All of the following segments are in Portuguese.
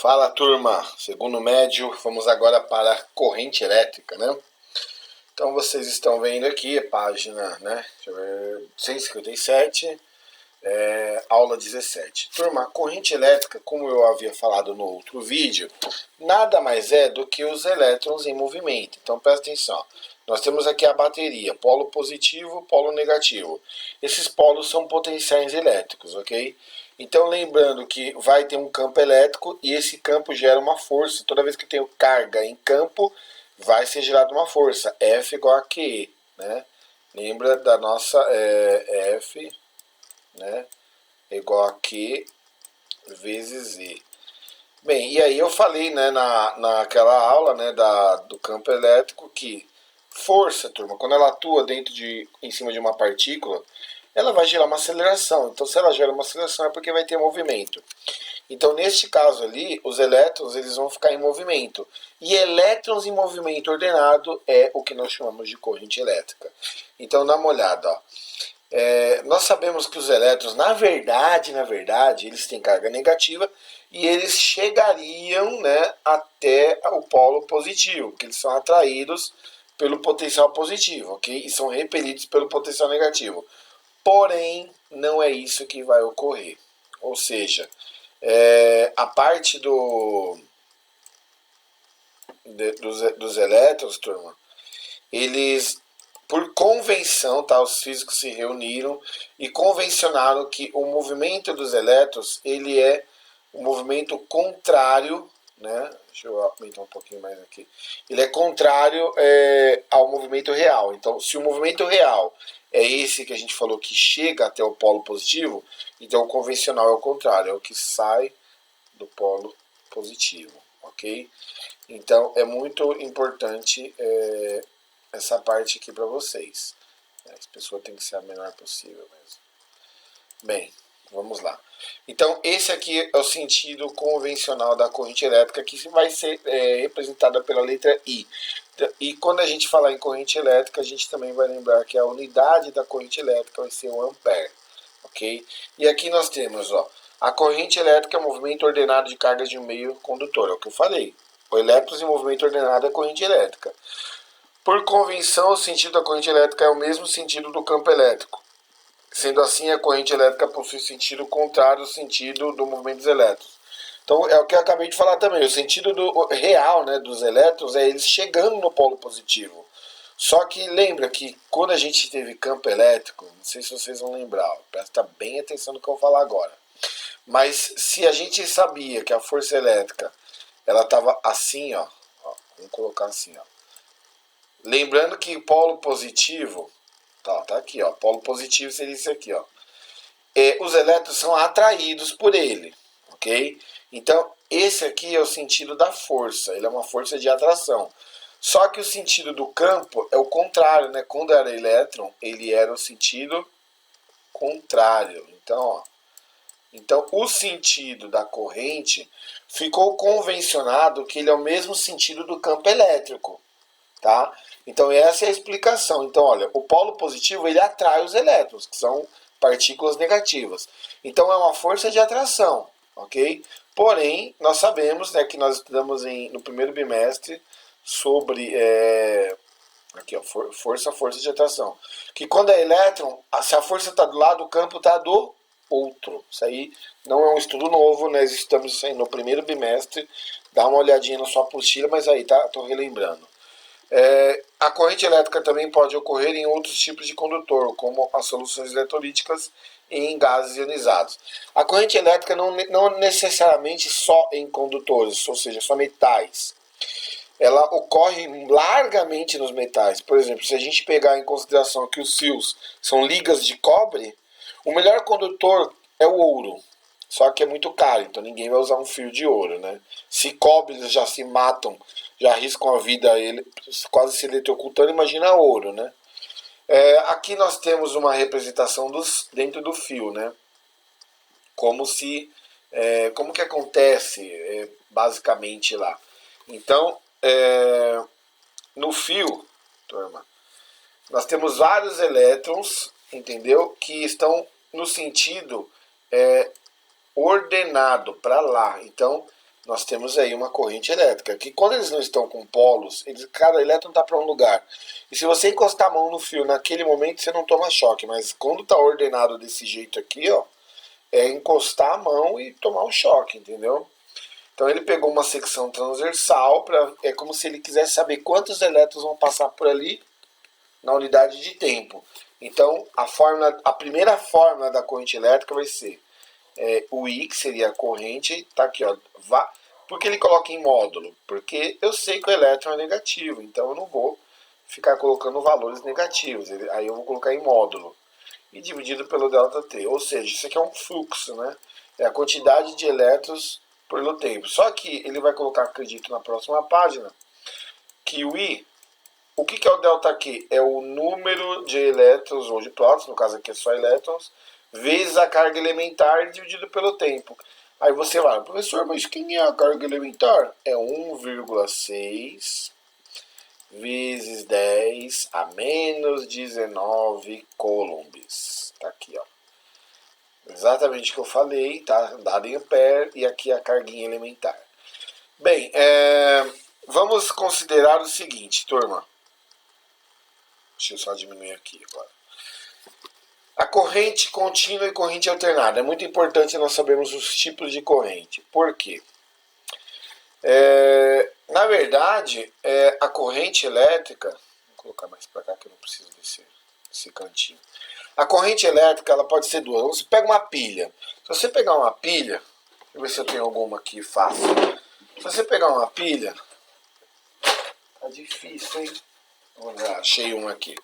Fala, turma, segundo médio, vamos agora para a corrente elétrica, né? Então vocês estão vendo aqui a página, né? 157, aula 17. Turma, a corrente elétrica, como eu havia falado no outro vídeo, nada mais é do que os elétrons em movimento. Então presta atenção. Nós temos aqui a bateria, polo positivo, polo negativo. Esses polos são potenciais elétricos, ok? Então lembrando que vai ter um campo elétrico e esse campo gera uma força. Toda vez que eu tenho carga em campo, vai ser gerada uma força. F igual a QE, né? Lembra da nossa F, né? Igual a Q vezes E. Bem, e aí eu falei, né, naquela aula, né, do campo elétrico que força, turma, quando ela atua em cima de uma partícula, ela vai gerar uma aceleração. Então, se ela gera uma aceleração é porque vai ter movimento. Então, neste caso ali, os elétrons eles vão ficar em movimento. E elétrons em movimento ordenado é o que nós chamamos de corrente elétrica. Então, dá uma olhada, ó. Nós sabemos que os elétrons, na verdade, eles têm carga negativa e eles chegariam, né, até o polo positivo, porque eles são atraídos pelo potencial positivo, ok? E são repelidos pelo potencial negativo. Porém, não é isso que vai ocorrer. Ou seja, a parte dos elétrons, turma, eles, por convenção, tá, os físicos se reuniram e convencionaram que o movimento dos elétrons ele é um movimento contrário, né? Deixa eu aumentar um pouquinho mais aqui. Ele é contrário ao movimento real. Então, se o movimento real é esse que a gente falou que chega até o polo positivo, então o convencional é o contrário, é o que sai do polo positivo, ok? Então, é muito importante essa parte aqui para vocês. A pessoa tem que ser a menor possível mesmo. Bem, vamos lá. Então, esse aqui é o sentido convencional da corrente elétrica, que vai ser representada pela letra I. E quando a gente falar em corrente elétrica, a gente também vai lembrar que a unidade da corrente elétrica vai ser o ampere, ok? E aqui nós temos, ó, a corrente elétrica é o movimento ordenado de cargas de um meio condutor, é o que eu falei. O elétrons em movimento ordenado é corrente elétrica. Por convenção, o sentido da corrente elétrica é o mesmo sentido do campo elétrico. Sendo assim, a corrente elétrica possui sentido contrário ao sentido do movimento dos elétrons. Então, é o que eu acabei de falar também. O sentido real, né, dos elétrons é eles chegando no polo positivo. Só que lembra que quando a gente teve campo elétrico, não sei se vocês vão lembrar, presta bem atenção no que eu vou falar agora. Mas se a gente sabia que a força elétrica ela estava assim, ó, vamos colocar assim, ó. Lembrando que o polo positivo, tá aqui, ó, polo positivo seria isso aqui, ó. Os elétrons são atraídos por ele, ok? Então, esse aqui é o sentido da força, ele é uma força de atração. Só que o sentido do campo é o contrário, né? Quando era elétron, ele era o sentido contrário. Então, o sentido da corrente ficou convencionado que ele é o mesmo sentido do campo elétrico, tá? Então, essa é a explicação. Então, olha, o polo positivo ele atrai os elétrons, que são partículas negativas. Então, é uma força de atração, ok? Porém, nós sabemos, né, que nós estudamos no primeiro bimestre sobre aqui, ó, força de atração. Que quando é elétron, se a força está do lado, o campo está do outro. Isso aí não é um estudo novo, nós estamos isso aí no primeiro bimestre. Dá uma olhadinha na sua apostila, mas aí tá, estou relembrando. A corrente elétrica também pode ocorrer em outros tipos de condutor, como as soluções eletrolíticas em gases ionizados. A corrente elétrica não necessariamente só em condutores, ou seja, só metais. Ela ocorre largamente nos metais. Por exemplo, se a gente pegar em consideração que os fios são ligas de cobre, o melhor condutor é o ouro. Só que é muito caro, então ninguém vai usar um fio de ouro, né? Se cobre eles já se matam, já arriscam a vida ele, quase se eletrocutando, imagina ouro, né? Aqui nós temos uma representação dentro do fio, né? Como que acontece basicamente lá. Então, no fio, turma, nós temos vários elétrons, entendeu? Que estão no sentido ordenado para lá. Então, nós temos aí uma corrente elétrica, que quando eles não estão com polos, cada elétron está para um lugar. E se você encostar a mão no fio naquele momento, você não toma choque, mas quando está ordenado desse jeito aqui, ó, é encostar a mão e tomar um choque, entendeu? Então ele pegou uma secção transversal, é como se ele quisesse saber quantos elétrons vão passar por ali na unidade de tempo. Então a primeira fórmula da corrente elétrica vai ser o I, que seria a corrente, tá aqui, ó. Por que ele coloca em módulo? Porque eu sei que o elétron é negativo, então eu não vou ficar colocando valores negativos. Aí eu vou colocar em módulo. E dividido pelo ΔT. Ou seja, isso aqui é um fluxo, né? É a quantidade de elétrons pelo tempo. Só que ele vai colocar, acredito, na próxima página, que o I, o que é o ΔQ? É o número de elétrons, ou de prótons, no caso aqui é só elétrons, vezes a carga elementar dividido pelo tempo. Aí você vai, professor, mas quem é a carga elementar? É 1,6 vezes 10 a menos 19 coulombs. Tá aqui, ó. Exatamente o que eu falei, tá? Dado em ampere, e aqui a carguinha elementar. Bem, vamos considerar o seguinte, turma. Deixa eu só diminuir aqui agora. A corrente contínua e corrente alternada. É muito importante nós sabermos os tipos de corrente. Por quê? Na verdade, a corrente elétrica... Vou colocar mais para cá que eu não preciso desse cantinho. A corrente elétrica ela pode ser duas. Você pega uma pilha. Se você pegar uma pilha... Deixa eu ver se eu tenho alguma aqui fácil. Se você pegar uma pilha... Tá difícil, hein? Vamos lá, achei uma aqui.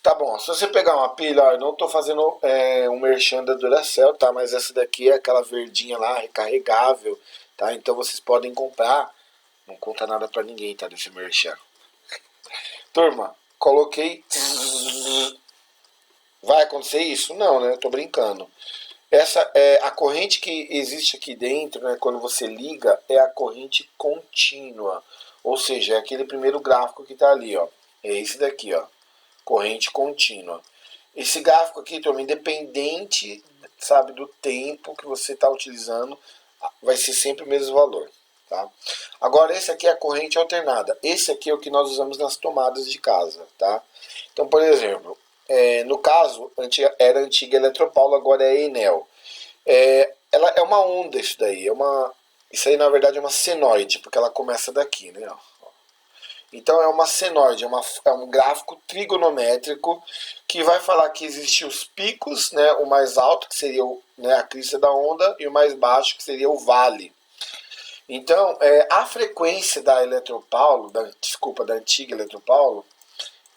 Tá bom, se você pegar uma pilha, ó, eu não tô fazendo um merchan da Duracell, tá? Mas essa daqui é aquela verdinha lá, recarregável, tá? Então vocês podem comprar. Não conta nada pra ninguém, tá? Desse merchan. Turma, coloquei. Vai acontecer isso? Não, né? Eu tô brincando. Essa é a corrente que existe aqui dentro, né? Quando você liga, é a corrente contínua. Ou seja, é aquele primeiro gráfico que tá ali, ó. É esse daqui, ó. Corrente contínua. Esse gráfico aqui, turma, independente, sabe, do tempo que você está utilizando, vai ser sempre o mesmo valor. Tá? Agora, esse aqui é a corrente alternada. Esse aqui é o que nós usamos nas tomadas de casa. Tá? Então, por exemplo, no caso, era a antiga Eletropaulo, agora é a Enel. Ela é uma onda isso daí. Isso aí, na verdade, é uma senoide, porque ela começa daqui, né? Ó. Então é uma senoide, é um gráfico trigonométrico que vai falar que existem os picos, né, o mais alto, que seria a crista da onda, e o mais baixo, que seria o vale. Então, a frequência da Eletropaulo, da antiga Eletropaulo,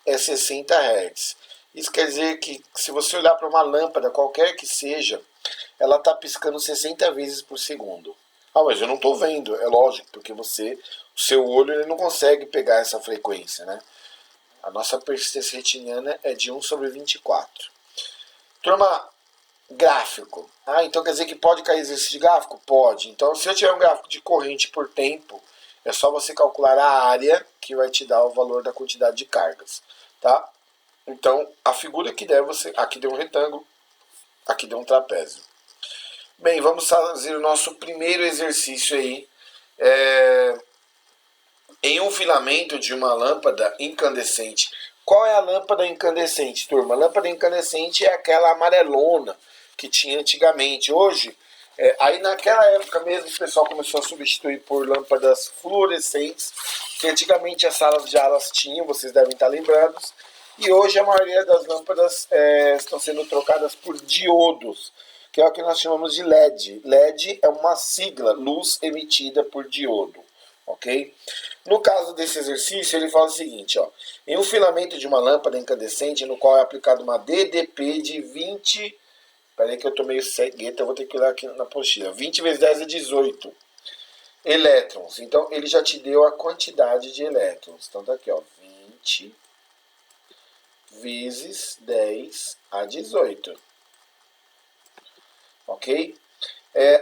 é 60 Hz. Isso quer dizer que se você olhar para uma lâmpada, qualquer que seja, ela está piscando 60 vezes por segundo. Ah, mas eu não estou vendo, é lógico, porque o seu olho ele não consegue pegar essa frequência, né? A nossa persistência retiniana é de 1/24. Turma, gráfico. Ah, então quer dizer que pode cair exercício de gráfico? Pode. Então, se eu tiver um gráfico de corrente por tempo, é só você calcular a área que vai te dar o valor da quantidade de cargas, tá? Então, a figura que der, aqui deu um retângulo, aqui deu um trapézio. Bem, vamos fazer o nosso primeiro exercício aí. Em um filamento de uma lâmpada incandescente. Qual é a lâmpada incandescente, turma? A lâmpada incandescente é aquela amarelona que tinha antigamente. Hoje, aí naquela época mesmo, o pessoal começou a substituir por lâmpadas fluorescentes, que antigamente as salas de aulas tinham, vocês devem estar lembrados. E hoje a maioria das lâmpadas estão sendo trocadas por diodos, que é o que nós chamamos de LED. LED é uma sigla, luz emitida por diodo, ok? No caso desse exercício, ele fala o seguinte, ó, em um filamento de uma lâmpada incandescente, no qual é aplicada uma DDP de 20... Peraí que eu tô meio cegueta, eu vou ter que olhar aqui na apostila. 20 vezes 10 é 18 elétrons. Então, ele já te deu a quantidade de elétrons. Então, tá aqui, ó, 20 vezes 10 a 18. Ok?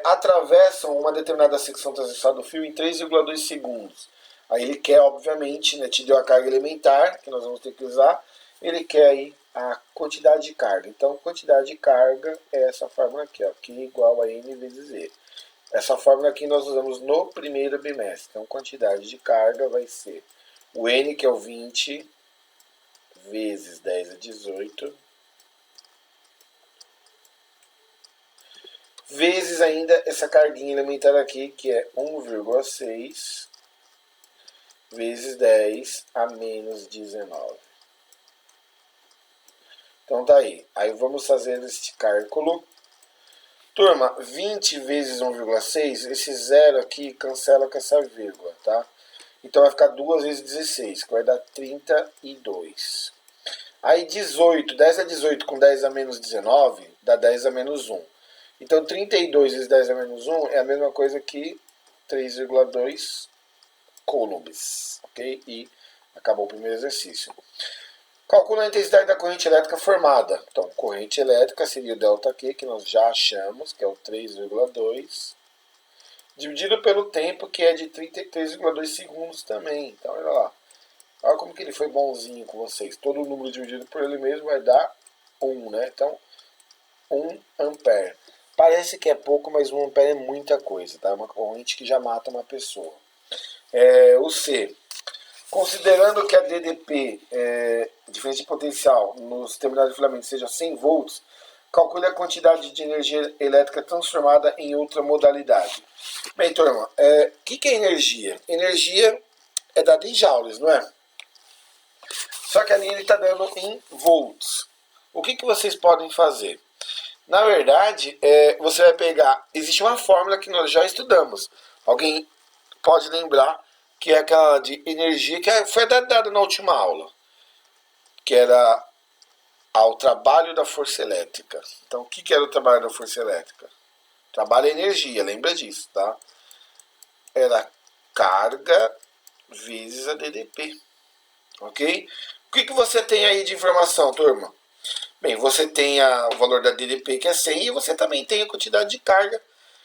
Atravessam uma determinada secção transversal do fio em 3,2 segundos. Aí ele quer, obviamente, né, te deu a carga elementar, que nós vamos ter que usar. Ele quer aí a quantidade de carga. Então, quantidade de carga é essa fórmula aqui, ó, Q igual a M vezes E. Essa fórmula aqui nós usamos no primeiro bimestre. Então, quantidade de carga vai ser o N, que é o 20, vezes 10 a 18, vezes ainda essa carguinha elementar aqui, que é 1,6, vezes 10 a menos 19. Então tá aí. Aí vamos fazer este cálculo. Turma, 20 vezes 1,6, esse zero aqui cancela com essa vírgula, tá? Então vai ficar 2 vezes 16, que vai dar 32. Aí 18, 10 a 18 com 10 a menos 19, dá 10 a menos 1. Então 32 vezes 10 a menos 1 é a mesma coisa que 3,2 coulombs, ok? E acabou o primeiro exercício. Calcula a intensidade da corrente elétrica formada. Então, corrente elétrica seria o ΔQ, que nós já achamos, que é o 3,2, dividido pelo tempo, que é de 33,2 segundos também. Então, olha lá. Olha como que ele foi bonzinho com vocês. Todo o número dividido por ele mesmo vai dar 1, né? Então, 1 ampere. Parece que é pouco, mas 1 ampere é muita coisa, tá? É uma corrente que já mata uma pessoa. O C. Considerando que a DDP, diferença de potencial, nos terminais de filamento seja 100 volts, calcule a quantidade de energia elétrica transformada em outra modalidade. Bem, turma, o que é energia? Energia é dada em joules, não é? Só que ali ele está dando em volts. O que vocês podem fazer? Na verdade, você vai pegar... Existe uma fórmula que nós já estudamos. Alguém pode lembrar que é aquela de energia que foi dada na última aula, que era ao trabalho da força elétrica. Então, o que era o trabalho da força elétrica? Trabalho é energia, lembra disso, tá? Era carga vezes a DDP, ok? O que você tem aí de informação, turma? Bem, você tem o valor da DDP, que é 100, e você também tem a quantidade de carga,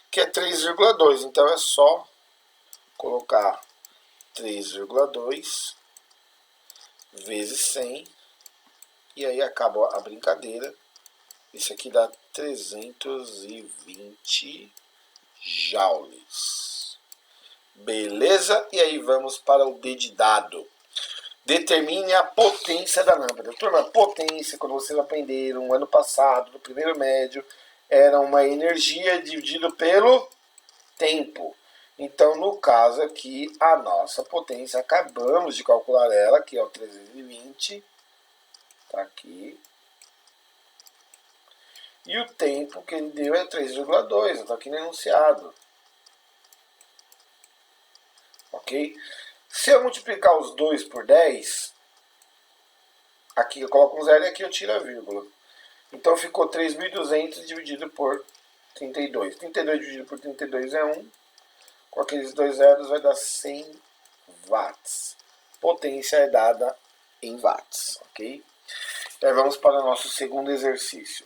que é 3,2. Então, é só colocar 3,2 vezes 100, e aí acaba a brincadeira. Isso aqui dá 320 joules. Beleza? E aí vamos para o D de dado. Determine a potência da lâmpada. Turma, a potência, quando vocês aprenderam ano passado, no primeiro médio, era uma energia dividida pelo tempo. Então, no caso aqui, a nossa potência, acabamos de calcular ela, que é o 320, tá aqui. E o tempo que ele deu é 3,2, está aqui no enunciado. Ok? Se eu multiplicar os 2 por 10, aqui eu coloco um zero e aqui eu tiro a vírgula. Então ficou 3.200 dividido por 32. 32 dividido por 32 é 1. Com aqueles dois zeros vai dar 100 watts. Potência é dada em watts, ok? Aí vamos para o nosso segundo exercício.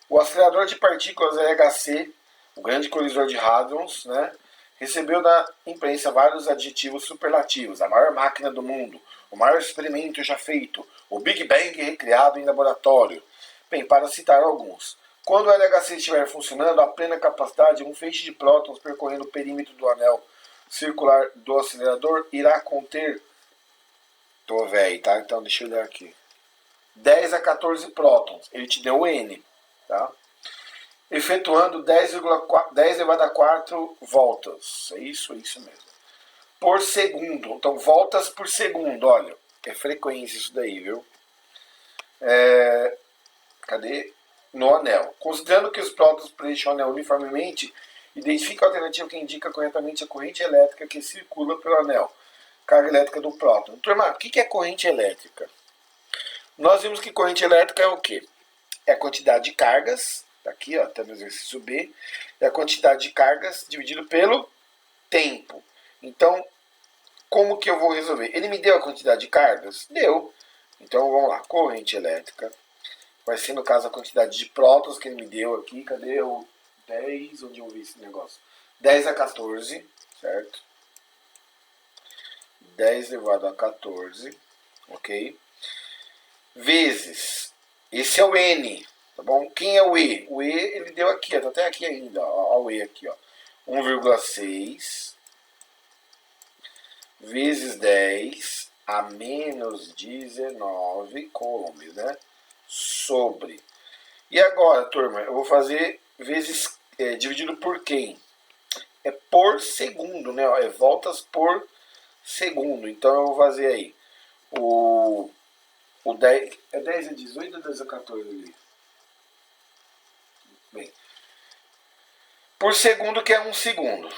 O acelerador de partículas LHC, o grande colisor de hadrons, né, recebeu da imprensa vários adjetivos superlativos: a maior máquina do mundo, o maior experimento já feito, o Big Bang recriado em laboratório. Bem, para citar alguns. Quando o LHC estiver funcionando a plena capacidade, um feixe de prótons percorrendo o perímetro do anel circular do acelerador irá conter... Tô velho, tá? Então deixa eu ler aqui. 10 a 14 prótons. Ele te deu o N, tá? Efetuando 10 elevado a 4 voltas. É isso mesmo. Por segundo. Então, voltas por segundo, olha. É frequência isso daí, viu? Cadê? No anel. Considerando que os prótons preenchem o anel uniformemente, identifique a alternativa que indica corretamente a corrente elétrica que circula pelo anel. Carga elétrica do próton. Turma, o que é corrente elétrica? Nós vimos que corrente elétrica é o quê? É a quantidade de cargas, tá aqui, ó, tá no exercício B, é a quantidade de cargas dividido pelo tempo. Então, como que eu vou resolver? Ele me deu a quantidade de cargas? Deu. Então, vamos lá, corrente elétrica. Vai ser, no caso, a quantidade de prótons que ele me deu aqui. Cadê o 10? Onde eu vi esse negócio? 10 a 14, certo? 10 elevado a 14, ok? Vezes, esse é o N, tá bom? Quem é o E? O E ele deu aqui, ó, tá até aqui ainda, ó, o E aqui, ó. 1,6 vezes 10 a menos 19 coulombs, né? Sobre. E agora, turma, eu vou fazer vezes dividido por quem? É por segundo, né? É voltas por segundo. Então eu vou fazer aí o 10. É 10 a 18 ou 10 a 14 ali? Bem, por segundo que é um segundo.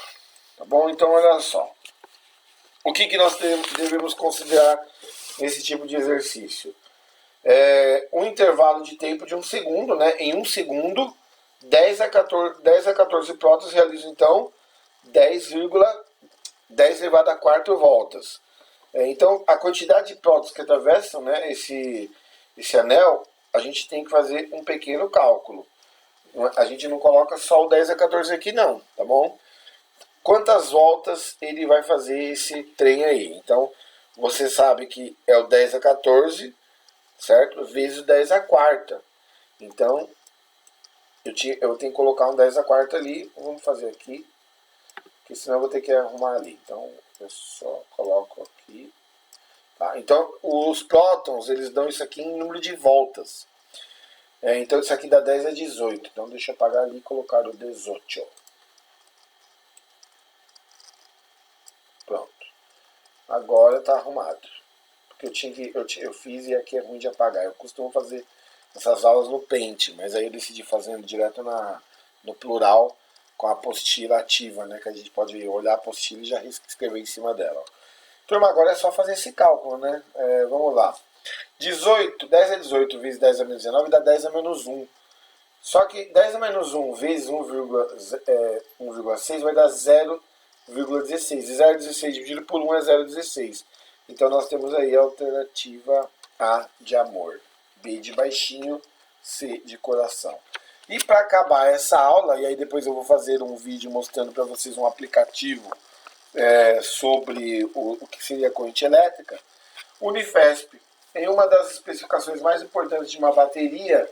Tá bom? Então olha só. O que nós devemos considerar nesse tipo de exercício? Um intervalo de tempo de um segundo, né? Em um segundo, 10 a 14 prótons realizam então 10 elevado a 4 voltas. Então, a quantidade de prótons que atravessam, né, esse anel, a gente tem que fazer um pequeno cálculo. A gente não coloca só o 10 a 14 aqui não, tá bom? Quantas voltas ele vai fazer esse trem aí? Então, você sabe que é o 10 a 14, certo? Vezes o 10 a quarta. Então, eu tenho que colocar um 10 a quarta ali. Vamos fazer aqui, porque senão eu vou ter que arrumar ali. Então, eu só coloco aqui. Tá? Então, os prótons, eles dão isso aqui em número de voltas. Então, isso aqui dá 10 a 18. Então, deixa eu apagar ali e colocar o 18. Pronto. Agora está arrumado. Porque eu fiz e aqui é ruim de apagar. Eu costumo fazer essas aulas no Paint, mas aí eu decidi fazendo direto no plural, com a apostila ativa, né? Que a gente pode olhar a apostila e já escrever em cima dela. Turma, agora é só fazer esse cálculo, né? Vamos lá. 10 a 18 vezes 10 a menos 19 dá 10 a menos 1. Só que 10 a menos 1 vezes 1,6 vai dar 0,16. E 0,16 dividido por 1 é 0,16. Então nós temos aí a alternativa A de amor, B de baixinho, C de coração. E para acabar essa aula, e aí depois eu vou fazer um vídeo mostrando para vocês um aplicativo sobre o que seria a corrente elétrica, o Unifesp, em uma das especificações mais importantes de uma bateria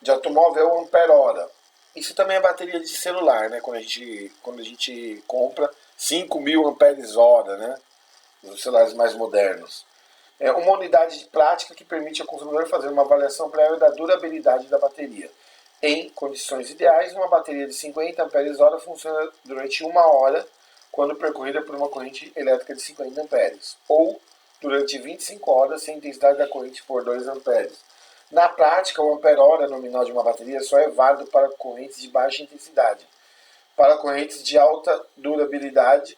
de automóvel é o ampere-hora. Isso também é bateria de celular, né? Quando a gente compra 5.000 amperes-hora, né? Os celulares mais modernos. É uma unidade de prática que permite ao consumidor fazer uma avaliação prévia da durabilidade da bateria. Em condições ideais, uma bateria de 50 amperes-hora funciona durante 1 hora quando percorrida por uma corrente elétrica de 50 amperes, ou durante 25 horas se a intensidade da corrente for 2 amperes. Na prática, o ampere-hora nominal de uma bateria só é válido para correntes de baixa intensidade. Para correntes de alta durabilidade,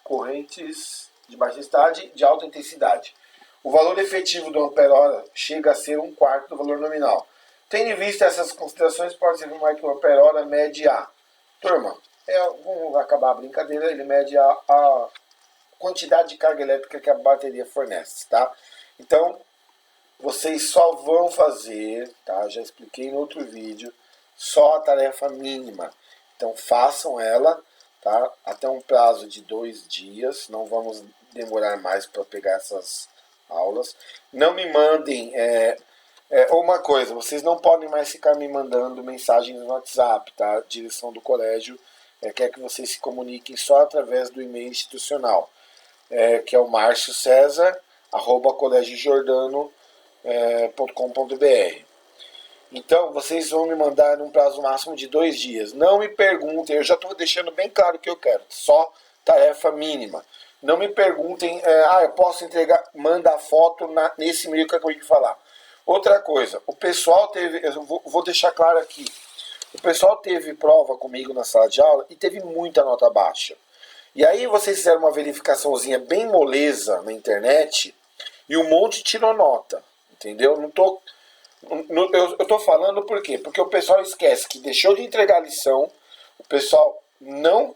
correntes de baixa intensidade de alta intensidade. O valor efetivo do ampere-hora chega a ser 1/4 do valor nominal. Tendo em vista essas considerações, pode-se afirmar que o ampere-hora mede a... Turma, vamos acabar a brincadeira, ele mede a quantidade de carga elétrica que a bateria fornece, tá? Então, vocês só vão fazer, tá? Já expliquei no outro vídeo, só a tarefa mínima. Então façam ela, tá? Até um prazo de 2 dias, não vamos demorar mais para pegar essas aulas. Não me mandem, uma coisa, vocês não podem mais ficar me mandando mensagens no WhatsApp, tá? A direção do colégio quer que vocês se comuniquem só através do e-mail institucional, que é o marciocesar@colegiojordano.com.br. Então, vocês vão me mandar num prazo máximo de 2 dias. Não me perguntem, eu já estou deixando bem claro o que eu quero, só tarefa mínima. Não me perguntem, eu posso entregar, manda a foto nesse e-mail que eu acabei de falar. Outra coisa, o pessoal teve, eu vou deixar claro aqui, o pessoal teve prova comigo na sala de aula e teve muita nota baixa. E aí vocês fizeram uma verificaçãozinha bem moleza na internet e um monte tirou nota, entendeu? Eu tô falando por quê? Porque o pessoal esquece que deixou de entregar a lição, o pessoal não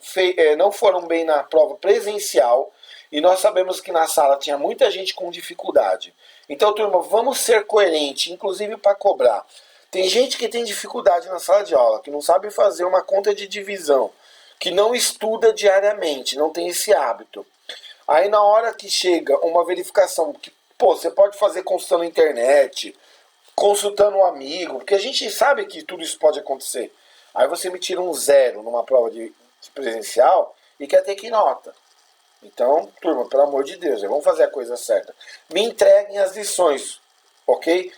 foram bem na prova presencial e nós sabemos que na sala tinha muita gente com dificuldade. Então, turma, vamos ser coerentes, inclusive para cobrar. Tem gente que tem dificuldade na sala de aula, que não sabe fazer uma conta de divisão, que não estuda diariamente, não tem esse hábito. Aí na hora que chega uma verificação, que você pode fazer consultando na internet, consultando um amigo, porque a gente sabe que tudo isso pode acontecer. Aí você me tira um 0 numa prova de presencial e quer ter que nota. Então, turma, pelo amor de Deus, vamos fazer a coisa certa. Me entreguem as lições, ok?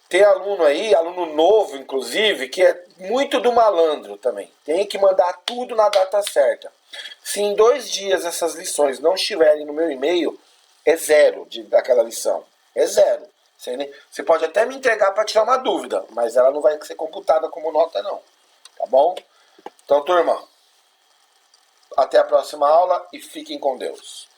Tem aluno aí, aluno novo, inclusive, que é muito do malandro também. Tem que mandar tudo na data certa. Se em 2 dias essas lições não estiverem no meu e-mail, é 0 daquela lição. É 0. Você pode até me entregar para tirar uma dúvida, mas ela não vai ser computada como nota, não. Tá bom? Então, turma, até a próxima aula e fiquem com Deus.